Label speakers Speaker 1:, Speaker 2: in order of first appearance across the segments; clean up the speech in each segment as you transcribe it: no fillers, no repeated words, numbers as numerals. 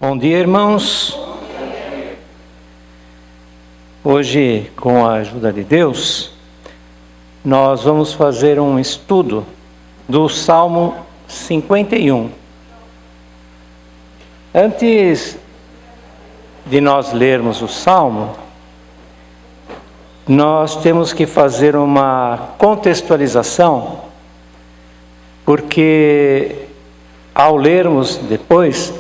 Speaker 1: Bom dia, irmãos. Hoje, com a ajuda de Deus, nós vamos fazer um estudo do Salmo 51. Antes de nós lermos o Salmo, nós temos que fazer uma contextualização, porque ao lermos depois,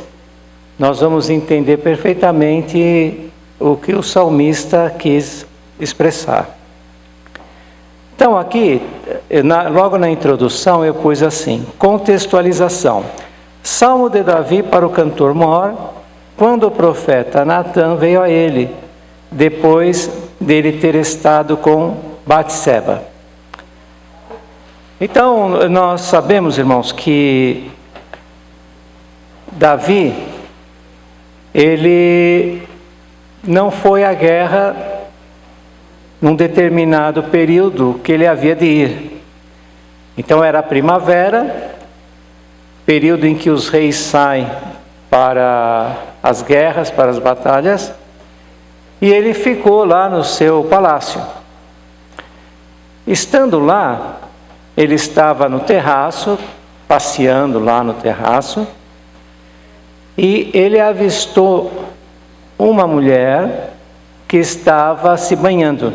Speaker 1: nós vamos entender perfeitamente o que o salmista quis expressar. Então aqui, logo na introdução, eu pus assim: contextualização. Salmo de Davi para o cantor mor, quando o profeta Natã veio a ele, depois dele ter estado com Batseba. Então, nós sabemos, irmãos, que Davi, ele não foi à guerra num determinado período que ele havia de ir. Então era a primavera, período em que os reis saem para as guerras, para as batalhas, e ele ficou lá no seu palácio. Estando lá, ele estava no terraço, passeando lá no terraço, e ele avistou uma mulher que estava se banhando.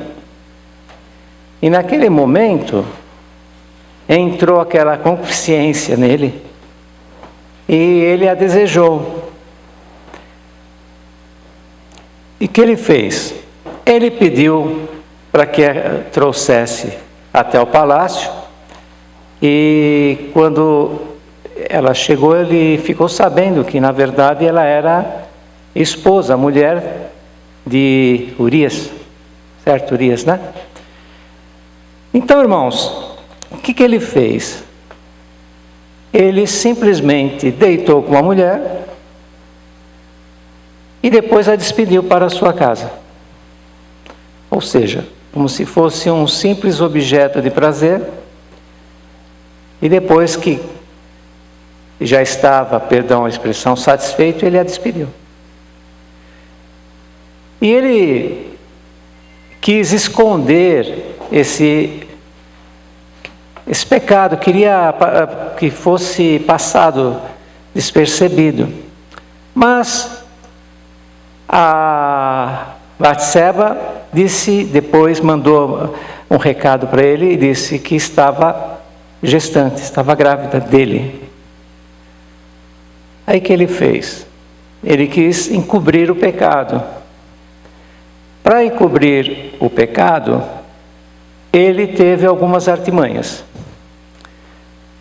Speaker 1: E naquele momento, entrou aquela concupiscência nele, e ele a desejou. E o que ele fez? Ele pediu para que a trouxesse até o palácio, e quando ela chegou, ele ficou sabendo que, na verdade, ela era esposa, mulher de Urias, certo, Urias, né? Então, irmãos, o que ele fez? Ele simplesmente deitou com a mulher e depois a despediu para a sua casa. Ou seja, como se fosse um simples objeto de prazer, e depois que já estava, perdão a expressão, satisfeito, ele a despediu. E ele quis esconder esse pecado, queria que fosse passado despercebido. Mas a Batseba disse, depois mandou um recado para ele e disse que estava gestante, estava grávida dele. Aí que ele fez? Ele quis encobrir o pecado. Para encobrir o pecado, ele teve algumas artimanhas.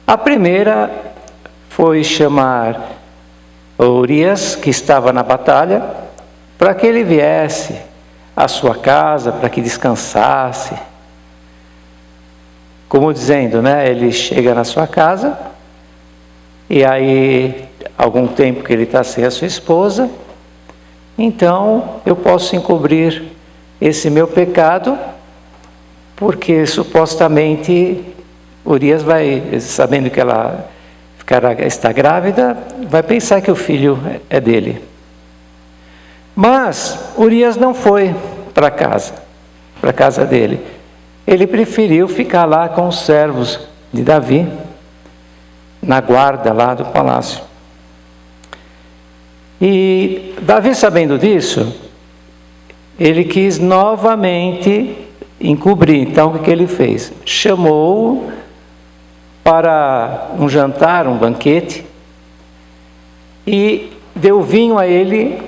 Speaker 1: A primeira foi chamar Urias, que estava na batalha, para que ele viesse à sua casa, para que descansasse. Como dizendo, né? Ele chega na sua casa, e aí, algum tempo que ele está sem a sua esposa, então eu posso encobrir esse meu pecado, porque supostamente Urias vai, sabendo que ela está grávida, vai pensar que o filho é dele. Mas Urias não foi para a casa dele. Ele preferiu ficar lá com os servos de Davi, na guarda lá do palácio. E Davi, sabendo disso, ele quis novamente encobrir. Então o que ele fez? Chamou-o para um jantar, um banquete, e deu vinho a ele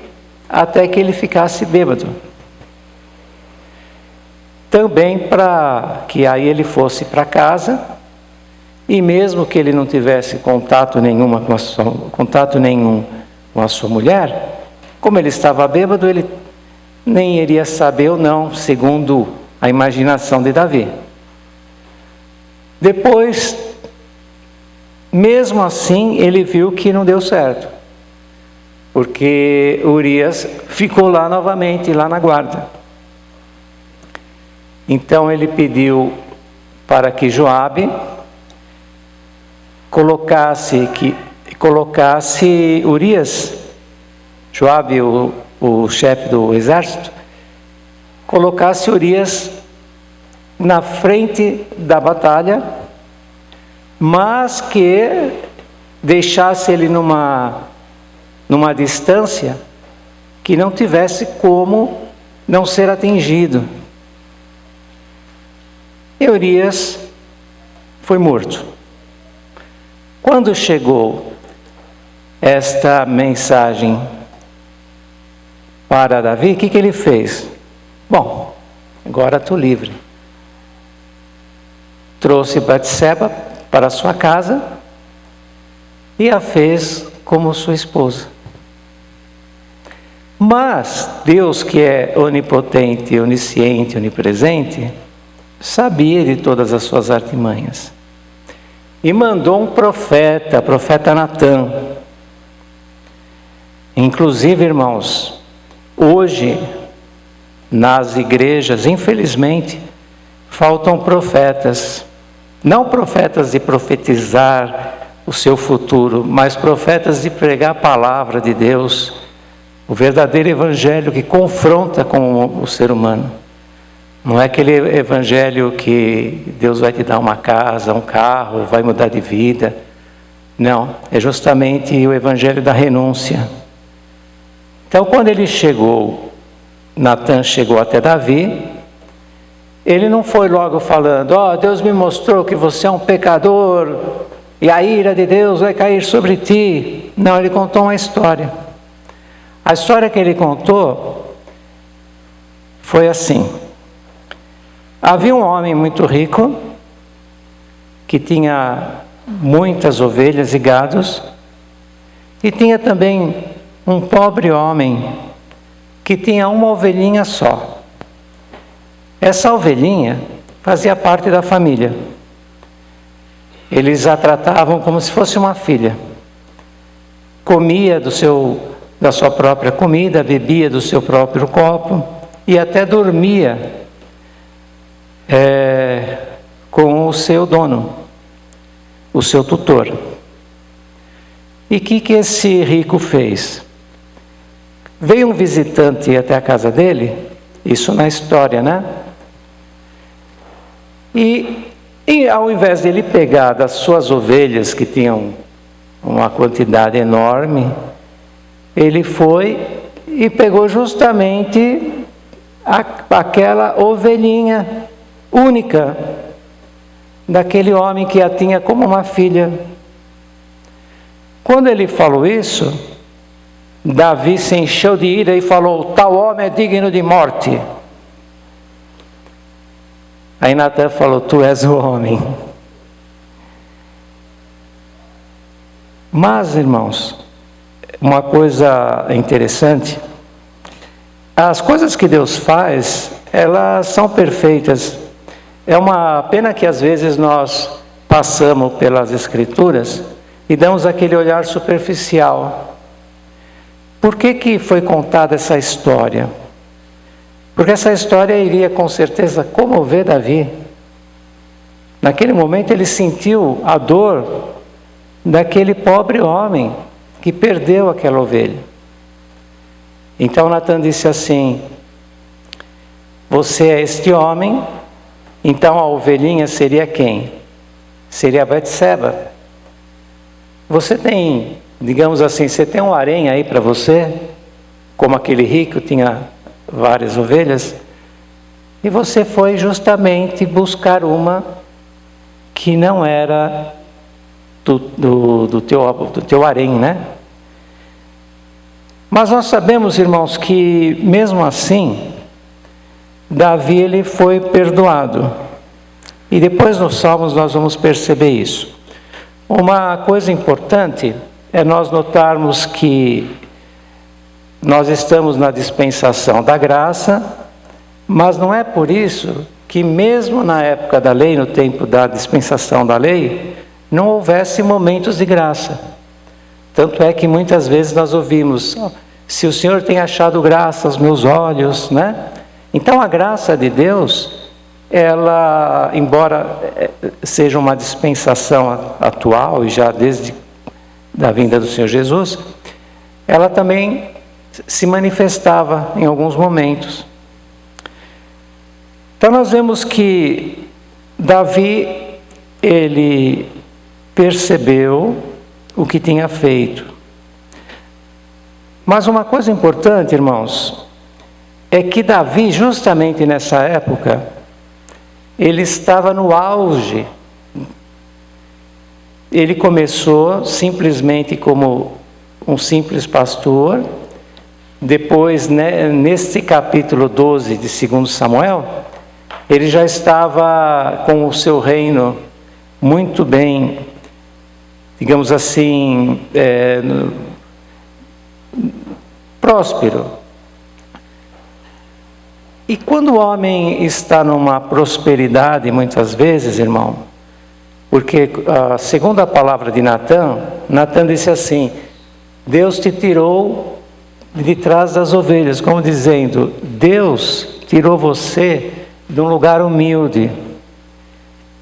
Speaker 1: até que ele ficasse bêbado. Também para que aí ele fosse para casa, e mesmo que ele não tivesse contato nenhum com a sua mulher, como ele estava bêbado, ele nem iria saber ou não, segundo a imaginação de Davi. Depois, mesmo assim, ele viu que não deu certo, porque Urias ficou lá novamente, lá na guarda. Então ele pediu para que Joabe colocasse Urias Joabe, o chefe do exército, colocasse Urias na frente da batalha, mas que deixasse ele numa distância que não tivesse como não ser atingido. E Urias foi morto. Quando chegou esta mensagem para Davi, o que ele fez? Bom, agora estou livre. Trouxe Batseba para sua casa e a fez como sua esposa. Mas Deus, que é onipotente, onisciente, onipresente, sabia de todas as suas artimanhas. E mandou um profeta Natã. Inclusive, irmãos, hoje, nas igrejas, infelizmente, faltam profetas. Não profetas de profetizar o seu futuro, mas profetas de pregar a palavra de Deus, o verdadeiro evangelho que confronta com o ser humano. Não é aquele evangelho que Deus vai te dar uma casa, um carro, vai mudar de vida. Não, é justamente o evangelho da renúncia. Então, quando ele chegou, Natã chegou até Davi, ele não foi logo falando: Deus me mostrou que você é um pecador e a ira de Deus vai cair sobre ti. Não, ele contou uma história. A história que ele contou foi assim: havia um homem muito rico que tinha muitas ovelhas e gados, e tinha também um pobre homem que tinha uma ovelhinha só. Essa ovelhinha fazia parte da família. Eles a tratavam como se fosse uma filha. Comia da sua própria comida, bebia do seu próprio copo e até dormia com o seu dono, o seu tutor. E o que esse rico fez? Veio um visitante até a casa dele, isso na história, né? E ao invés de ele pegar das suas ovelhas, que tinham uma quantidade enorme, ele foi e pegou justamente aquela ovelhinha única daquele homem que a tinha como uma filha. Quando ele falou isso, Davi se encheu de ira e falou: tal homem é digno de morte. Aí Natã falou: tu és o homem. Mas, irmãos, uma coisa interessante, as coisas que Deus faz, elas são perfeitas. É uma pena que às vezes nós passamos pelas Escrituras e damos aquele olhar superficial. Por que foi contada essa história? Porque essa história iria com certeza comover Davi. Naquele momento ele sentiu a dor daquele pobre homem que perdeu aquela ovelha. Então Natã disse assim: você é este homem, então a ovelhinha seria quem? Seria Batseba. Você tem, digamos assim, você tem um harém aí para você, como aquele rico tinha várias ovelhas, e você foi justamente buscar uma que não era do teu harém, né? Mas nós sabemos, irmãos, que mesmo assim, Davi ele foi perdoado. E depois nos Salmos nós vamos perceber isso. Uma coisa importante é nós notarmos que nós estamos na dispensação da graça, mas não é por isso que mesmo na época da lei, no tempo da dispensação da lei, não houvesse momentos de graça. Tanto é que muitas vezes nós ouvimos: se o Senhor tem achado graça aos meus olhos, né? Então a graça de Deus, ela, embora seja uma dispensação atual, e já desde a vinda do Senhor Jesus, ela também se manifestava em alguns momentos. Então nós vemos que Davi, ele percebeu o que tinha feito. Mas uma coisa importante, irmãos, é que Davi, justamente nessa época, ele estava no auge. Ele começou simplesmente como um simples pastor. Depois, neste capítulo 12 de 2 Samuel, ele já estava com o seu reino muito bem, digamos assim, próspero. E quando o homem está numa prosperidade, muitas vezes, irmão, porque segundo a palavra de Natã disse assim: Deus te tirou de trás das ovelhas, como dizendo, Deus tirou você de um lugar humilde,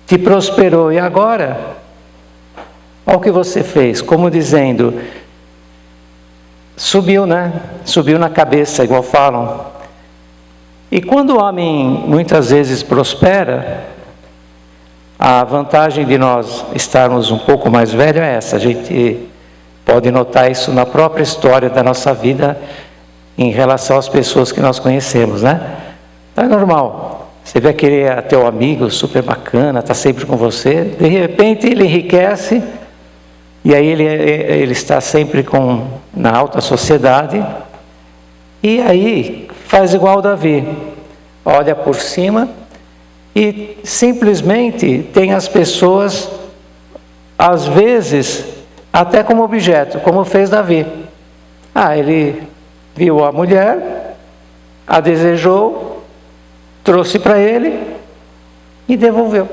Speaker 1: te prosperou, e agora, olha o que você fez, como dizendo, subiu, Subiu na cabeça, igual falam. E quando o homem muitas vezes prospera, a vantagem de nós estarmos um pouco mais velhos é essa. A gente pode notar isso na própria história da nossa vida em relação às pessoas que nós conhecemos, Então é normal. Você vê aquele teu amigo super bacana, está sempre com você, de repente ele enriquece, e aí ele está sempre na alta sociedade, e aí faz igual Davi, olha por cima e simplesmente tem as pessoas, às vezes, até como objeto, como fez Davi. Ele viu a mulher, a desejou, trouxe para ele e devolveu.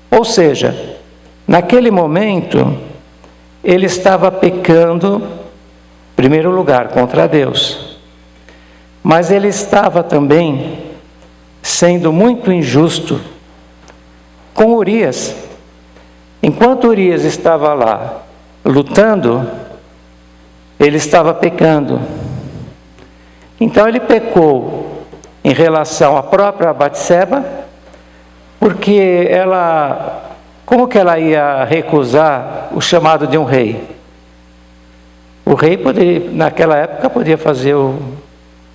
Speaker 1: Ou seja, naquele momento, ele estava pecando, em primeiro lugar, contra Deus. Mas ele estava também sendo muito injusto com Urias. Enquanto Urias estava lá lutando, ele estava pecando. Então ele pecou em relação à própria Batseba, porque como que ela ia recusar o chamado de um rei? O rei naquela época podia fazer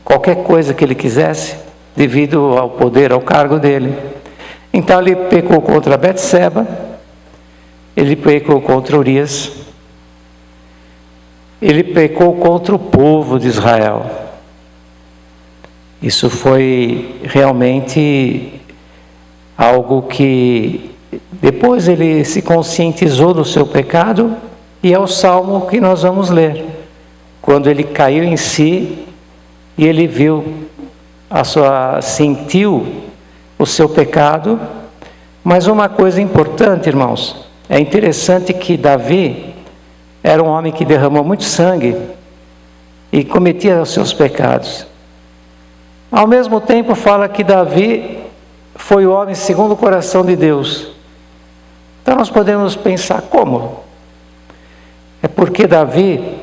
Speaker 1: qualquer coisa que ele quisesse, devido ao poder, ao cargo dele. Então ele pecou contra Batseba, ele pecou contra Urias, ele pecou contra o povo de Israel. Isso foi realmente algo que depois ele se conscientizou do seu pecado, e é o salmo que nós vamos ler, quando ele caiu em si e ele sentiu o seu pecado. Mas uma coisa importante, irmãos, é interessante que Davi era um homem que derramou muito sangue e cometia os seus pecados. Ao mesmo tempo fala que Davi foi o homem segundo o coração de Deus. Então nós podemos pensar como? É porque Davi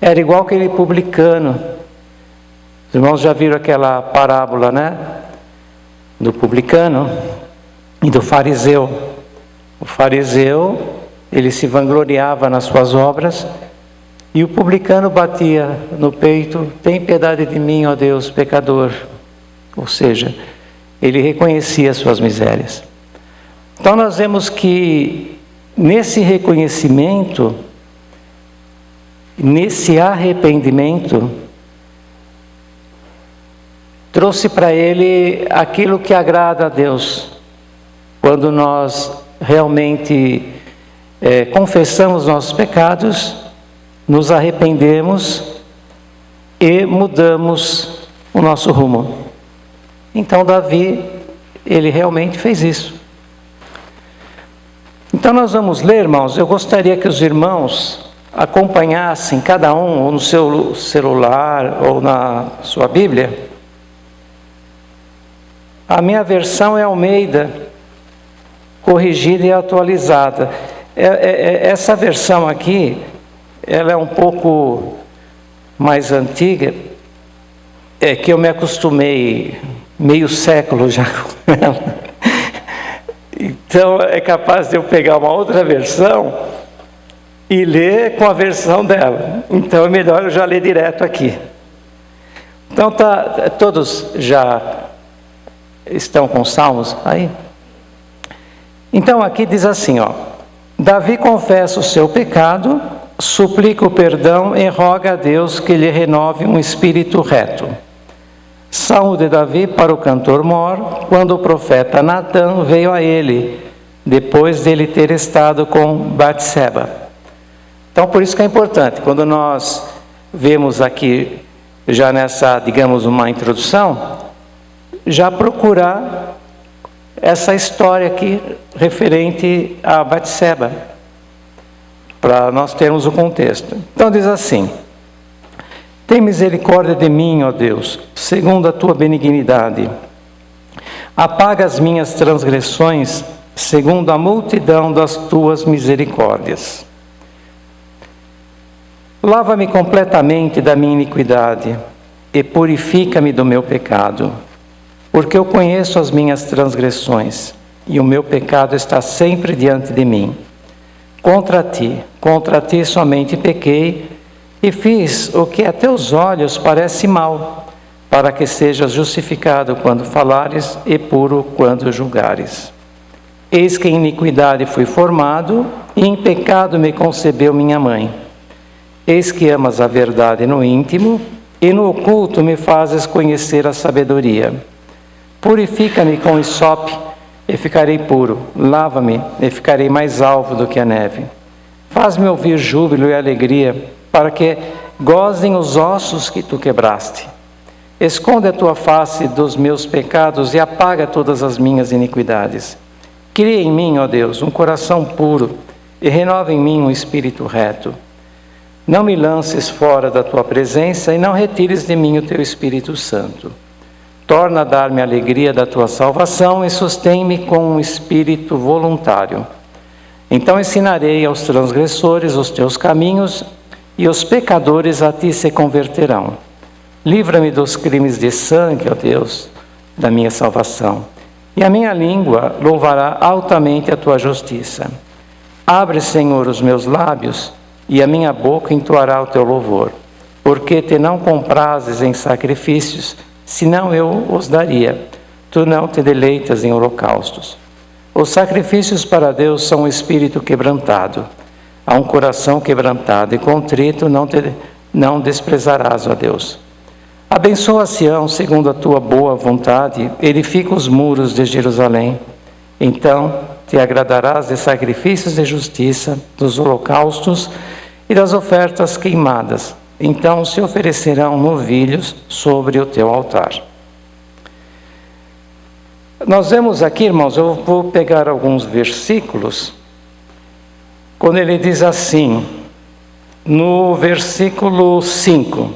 Speaker 1: era igual aquele publicano. Os irmãos já viram aquela parábola, do publicano e do fariseu. O fariseu, ele se vangloriava nas suas obras, e o publicano batia no peito: tem piedade de mim, ó Deus, pecador. Ou seja, ele reconhecia as suas misérias. Então nós vemos que nesse reconhecimento, nesse arrependimento, trouxe para ele aquilo que agrada a Deus. Quando nós realmente confessamos nossos pecados, nos arrependemos e mudamos o nosso rumo. Então Davi, ele realmente fez isso. Então nós vamos ler, irmãos. Eu gostaria que os irmãos acompanhassem, cada um, ou no seu celular, ou na sua Bíblia. A minha versão é Almeida, corrigida e atualizada. Essa versão aqui, ela é um pouco mais antiga, é que eu me acostumei meio século já com ela. Então é capaz de eu pegar uma outra versão e ler com a versão dela. Então é melhor eu já ler direto aqui. Então todos já estão com salmos aí? Então aqui diz assim, ó: Davi confessa o seu pecado, suplica o perdão e roga a Deus que lhe renove um espírito reto. Salmo de Davi para o cantor mor, quando o profeta Natã veio a ele, depois dele ter estado com Batseba. Então por isso que é importante, quando nós vemos aqui, já nessa, digamos, uma introdução, já procurar essa história aqui referente a Batseba, para nós termos o contexto. Então diz assim: tem misericórdia de mim, ó Deus, segundo a tua benignidade. Apaga as minhas transgressões, segundo a multidão das tuas misericórdias. Lava-me completamente da minha iniquidade e purifica-me do meu pecado, porque eu conheço as minhas transgressões e o meu pecado está sempre diante de mim. Contra ti somente pequei e fiz o que a teus olhos parece mal, para que sejas justificado quando falares e puro quando julgares. Eis que em iniquidade fui formado e em pecado me concebeu minha mãe. Eis que amas a verdade no íntimo e no oculto me fazes conhecer a sabedoria. Purifica-me com hisope e ficarei puro. Lava-me e ficarei mais alvo do que a neve. Faz-me ouvir júbilo e alegria, para que gozem os ossos que tu quebraste. Esconde a tua face dos meus pecados e apaga todas as minhas iniquidades. Cria em mim, ó Deus, um coração puro e renova em mim um espírito reto. Não me lances fora da tua presença e não retires de mim o teu Espírito Santo. Torna a dar-me a alegria da tua salvação e sustém-me com um espírito voluntário. Então ensinarei aos transgressores os teus caminhos e os pecadores a ti se converterão. Livra-me dos crimes de sangue, ó Deus, da minha salvação. E a minha língua louvará altamente a tua justiça. Abre, Senhor, os meus lábios, e a minha boca entoará o teu louvor. Porque te não comprazes em sacrifícios, senão eu os daria. Tu não te deleitas em holocaustos. Os sacrifícios para Deus são um espírito quebrantado. A um coração quebrantado e contrito não desprezarás, ó Deus. Abençoa Sião segundo a tua boa vontade, edifica os muros de Jerusalém. Então te agradarás de sacrifícios de justiça, dos holocaustos e das ofertas queimadas. Então se oferecerão novilhos sobre o teu altar. Nós vemos aqui, irmãos, eu vou pegar alguns versículos, quando ele diz assim, no versículo 5: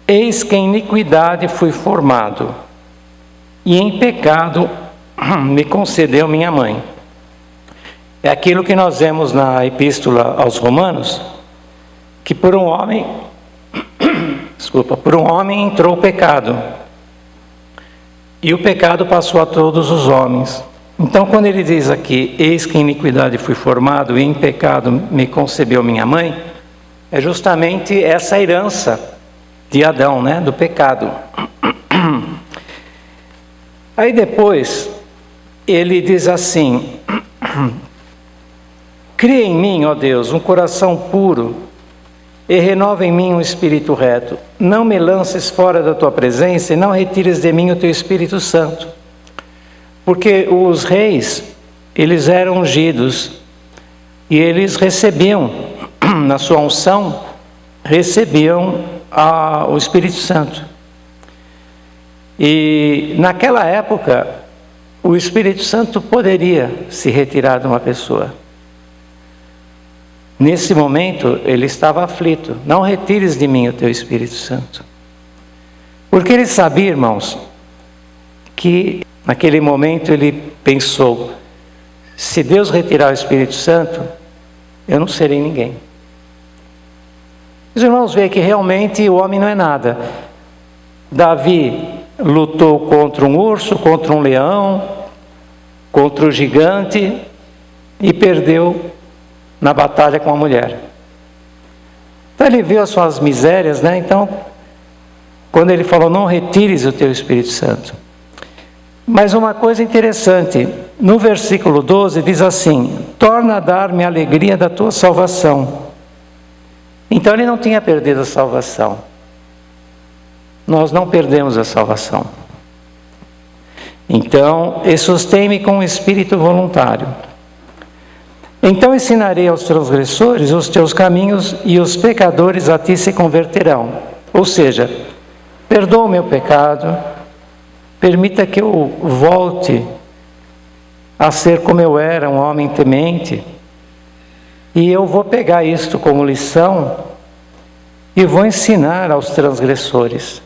Speaker 1: Eis que em iniquidade fui formado, e em pecado me concedeu minha mãe. É aquilo que nós vemos na Epístola aos Romanos, que por um homem entrou o pecado, e o pecado passou a todos os homens. Então quando ele diz aqui, eis que em iniquidade fui formado, e em pecado me concebeu minha mãe, é justamente essa herança de Adão, né, do pecado. Aí depois ele diz assim: cria em mim, ó Deus, um coração puro e renova em mim um espírito reto. Não me lances fora da tua presença e não retires de mim o teu Espírito Santo. Porque os reis, eles eram ungidos e eles recebiam, na sua unção, recebiam o Espírito Santo. E naquela época, o Espírito Santo poderia se retirar de uma pessoa. Nesse momento, ele estava aflito. Não retires de mim o teu Espírito Santo. Porque ele sabia, irmãos, que naquele momento ele pensou: se Deus retirar o Espírito Santo, eu não serei ninguém. Os irmãos veem que realmente o homem não é nada. Davi lutou contra um urso, contra um leão, contra o gigante e perdeu na batalha com a mulher. Então ele viu as suas misérias, né? Então, quando ele falou, não retires o teu Espírito Santo. Mas uma coisa interessante, no versículo 12 diz assim, torna a dar-me a alegria da tua salvação. Então ele não tinha perdido a salvação. Nós não perdemos a salvação. Então, e sustém-me com um espírito voluntário. Então ensinarei aos transgressores os teus caminhos e os pecadores a ti se converterão. Ou seja, perdoa o meu pecado, permita que eu volte a ser como eu era, um homem temente, e eu vou pegar isto como lição e vou ensinar aos transgressores.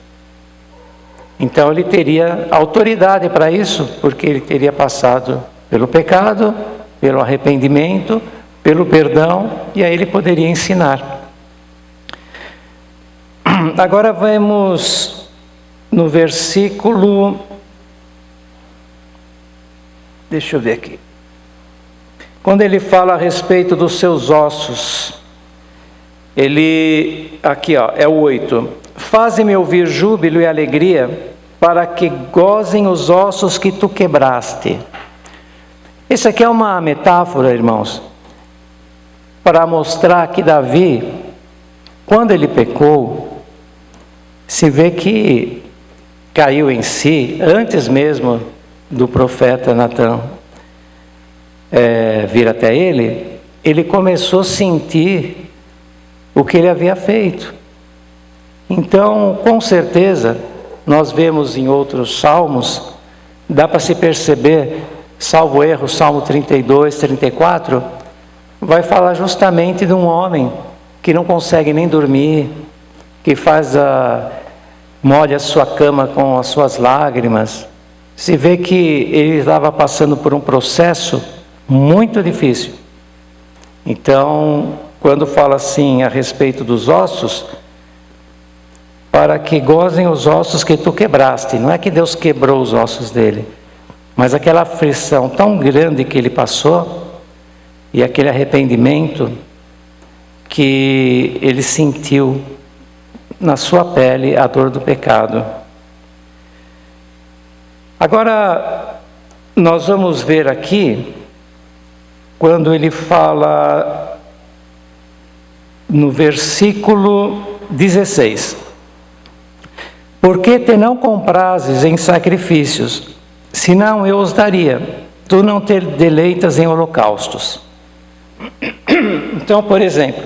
Speaker 1: Então ele teria autoridade para isso, porque ele teria passado pelo pecado, pelo arrependimento, pelo perdão, e aí ele poderia ensinar. Agora vamos no versículo, deixa eu ver aqui, quando ele fala a respeito dos seus ossos, ele, aqui ó, é o 8, faze-me ouvir júbilo e alegria, para que gozem os ossos que tu quebraste. Isso aqui é uma metáfora, irmãos, para mostrar que Davi, quando ele pecou, se vê que caiu em si, antes mesmo do profeta Natã vir até ele, ele começou a sentir o que ele havia feito. Então, com certeza, nós vemos em outros salmos, dá para se perceber, salvo erro, Salmo 32, 34, vai falar justamente de um homem que não consegue nem dormir, que molha a sua cama com as suas lágrimas. Se vê que ele estava passando por um processo muito difícil. Então, quando fala assim a respeito dos ossos, para que gozem os ossos que tu quebraste, não é que Deus quebrou os ossos dele, mas aquela aflição tão grande que ele passou, e aquele arrependimento que ele sentiu na sua pele a dor do pecado. Agora, nós vamos ver aqui, quando ele fala no versículo 16. Porque te não comprases em sacrifícios, senão eu os daria. Tu não te deleitas em holocaustos. Então, por exemplo,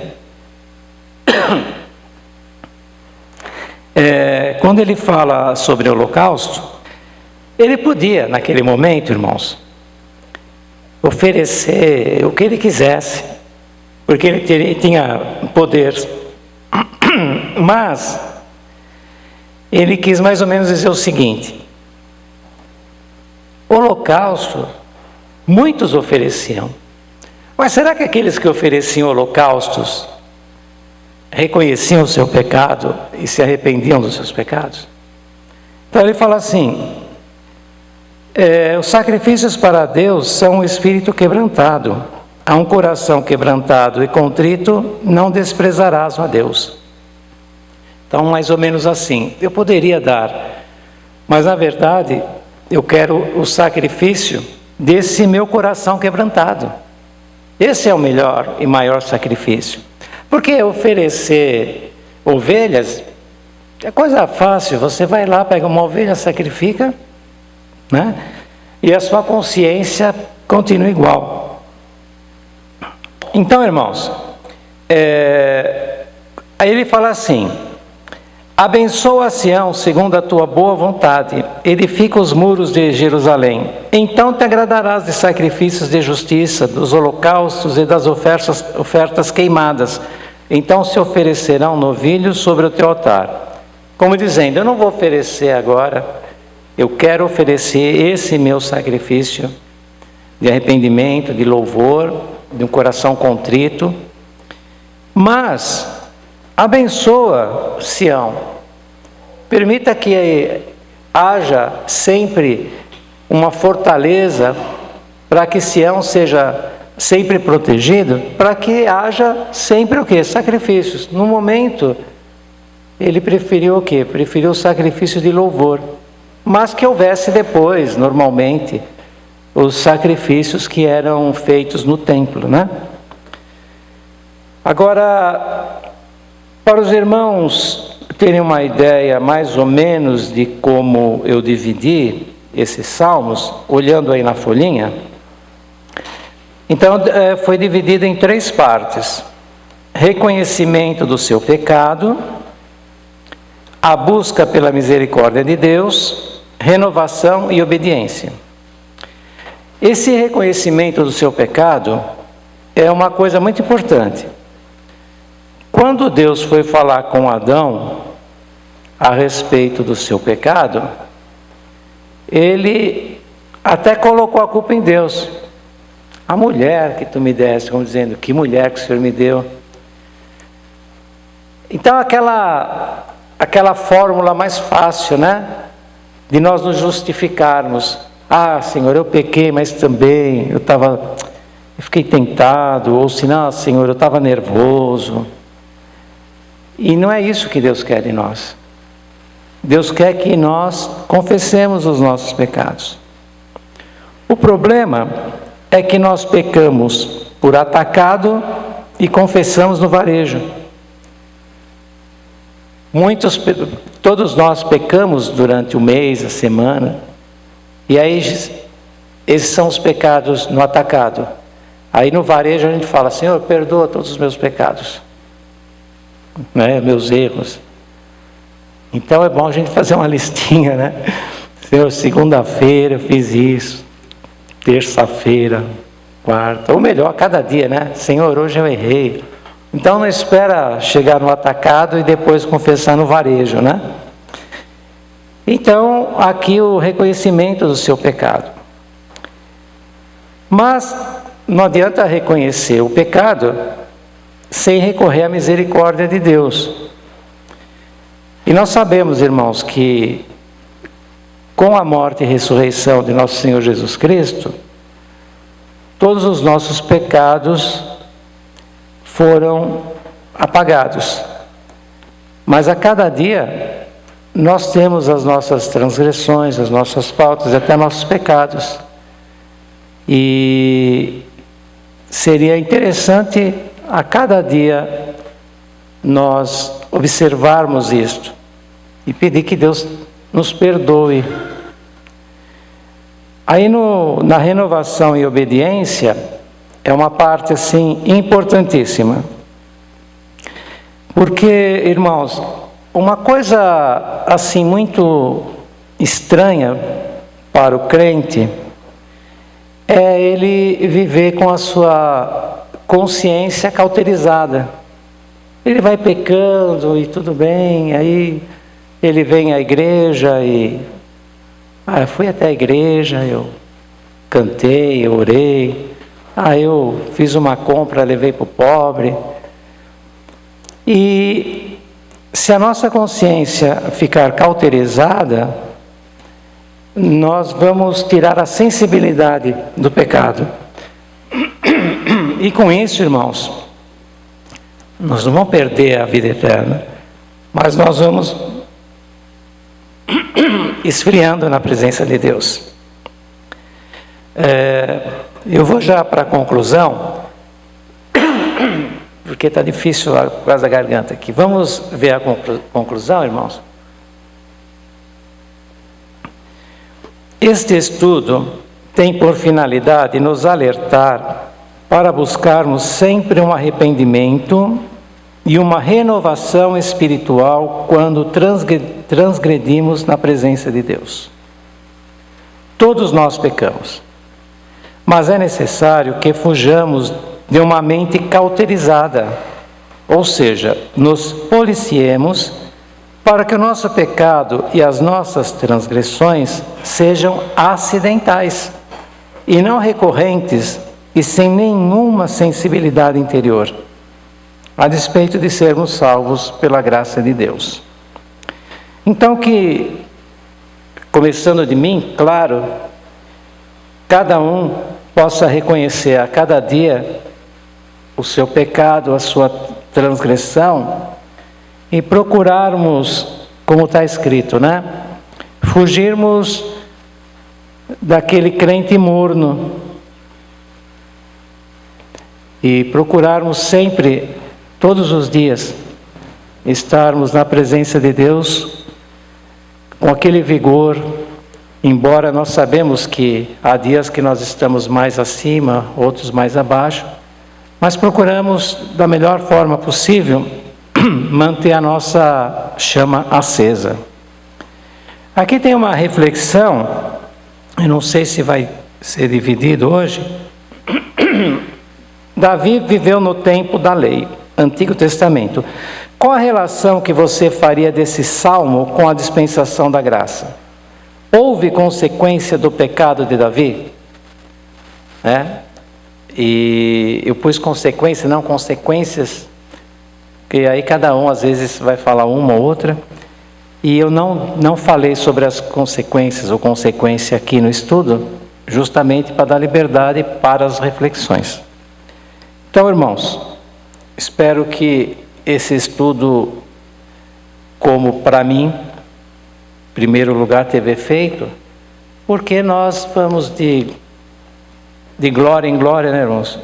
Speaker 1: quando ele fala sobre holocausto, ele podia, naquele momento, irmãos, oferecer o que ele quisesse, porque ele tinha poder. Mas ele quis mais ou menos dizer o seguinte: holocausto, muitos ofereciam. Mas será que aqueles que ofereciam holocaustos reconheciam o seu pecado e se arrependiam dos seus pecados? Então ele fala assim, os sacrifícios para Deus são um espírito quebrantado. A um coração quebrantado e contrito não desprezarás a Deus. Então, mais ou menos assim, eu poderia dar, mas na verdade eu quero o sacrifício desse meu coração quebrantado. Esse é o melhor e maior sacrifício. Porque oferecer ovelhas é coisa fácil, você vai lá, pega uma ovelha, sacrifica, né? E a sua consciência continua igual. Então, irmãos, aí ele fala assim: abençoa Sião segundo a tua boa vontade, edifica os muros de Jerusalém. Então te agradarás de sacrifícios de justiça, dos holocaustos e das ofertas queimadas. Então se oferecerão novilhos sobre o teu altar. Como dizendo, eu não vou oferecer agora, eu quero oferecer esse meu sacrifício de arrependimento, de louvor, de um coração contrito. Mas abençoa Sião. Permita que haja sempre uma fortaleza para que Sião seja sempre protegido, para que haja sempre o quê? Sacrifícios. No momento, ele preferiu o quê? Preferiu o sacrifício de louvor. Mas que houvesse depois, normalmente, os sacrifícios que eram feitos no templo, né? Agora, para os irmãos terem uma ideia mais ou menos de como eu dividi esses salmos, olhando aí na folhinha, então foi dividido em 3 partes: reconhecimento do seu pecado, a busca pela misericórdia de Deus, renovação e obediência. Esse reconhecimento do seu pecado é uma coisa muito importante. Quando Deus foi falar com Adão a respeito do seu pecado, ele até colocou a culpa em Deus. A mulher que tu me deste, como dizendo, que mulher que o Senhor me deu. Então aquela fórmula mais fácil, né? De nós nos justificarmos. Ah, Senhor, eu pequei, mas também eu fiquei tentado. Ou se não, Senhor, eu estava nervoso. E não é isso que Deus quer de nós. Deus quer que nós confessemos os nossos pecados. O problema é que nós pecamos por atacado e confessamos no varejo. Todos nós pecamos durante o mês, a semana, e aí esses são os pecados no atacado. Aí no varejo a gente fala: Senhor, perdoa todos os meus pecados, né, meus erros. Então é bom a gente fazer uma listinha, né? Senhor, segunda-feira eu fiz isso, terça-feira, quarta, ou melhor, cada dia, né? Senhor, hoje eu errei. Então não espera chegar no atacado e depois confessar no varejo, né? Então, aqui o reconhecimento do seu pecado. Mas não adianta reconhecer o pecado sem recorrer à misericórdia de Deus. E nós sabemos, irmãos, que com a morte e ressurreição de nosso Senhor Jesus Cristo, todos os nossos pecados foram apagados. Mas a cada dia nós temos as nossas transgressões, as nossas faltas e até nossos pecados. E seria interessante a cada dia nós observarmos isto e pedir que Deus nos perdoe. Aí na renovação e obediência é uma parte assim importantíssima. Porque, irmãos, uma coisa assim muito estranha para o crente é ele viver com a sua consciência cauterizada. Ele vai pecando e tudo bem, aí ele vem à igreja e... eu fui até a igreja, eu cantei, eu orei, eu fiz uma compra, levei para o pobre. E se a nossa consciência ficar cauterizada, nós vamos tirar a sensibilidade do pecado. E com isso, irmãos, nós não vamos perder a vida eterna, mas nós vamos esfriando na presença de Deus. Eu vou já para a conclusão, porque está difícil por causa da garganta aqui. Vamos ver a conclusão, irmãos? Este estudo tem por finalidade nos alertar para buscarmos sempre um arrependimento e uma renovação espiritual quando transgredimos na presença de Deus. Todos nós pecamos, mas é necessário que fujamos de uma mente cauterizada, ou seja, nos policiemos para que o nosso pecado e as nossas transgressões sejam acidentais e não recorrentes e sem nenhuma sensibilidade interior. a despeito de sermos salvos pela graça de Deus. Então que, começando de mim, claro, cada um possa reconhecer a cada dia o seu pecado, a sua transgressão, e procurarmos, como está escrito, né? Fugirmos daquele crente morno e procurarmos sempre, todos os dias, estarmos na presença de Deus com aquele vigor, embora nós sabemos que há dias que nós estamos mais acima, outros mais abaixo, mas procuramos da melhor forma possível manter a nossa chama acesa. Aqui tem uma reflexão, eu não sei se vai ser dividido hoje. Davi viveu no tempo da lei, Antigo Testamento. Qual a relação que você faria desse salmo com a dispensação da graça? Houve consequência do pecado de Davi? E eu pus consequência, não consequências, que aí cada um às vezes vai falar uma ou outra. E eu não falei sobre as consequências ou consequência aqui no estudo, justamente para dar liberdade para as reflexões. Então, irmãos, espero que esse estudo, como para mim, em primeiro lugar, teve efeito, porque nós vamos de glória em glória, né, irmãos?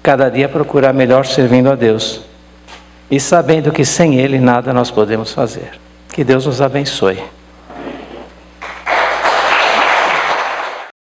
Speaker 1: Cada dia procurar melhor servindo a Deus. E sabendo que sem Ele nada nós podemos fazer. Que Deus nos abençoe.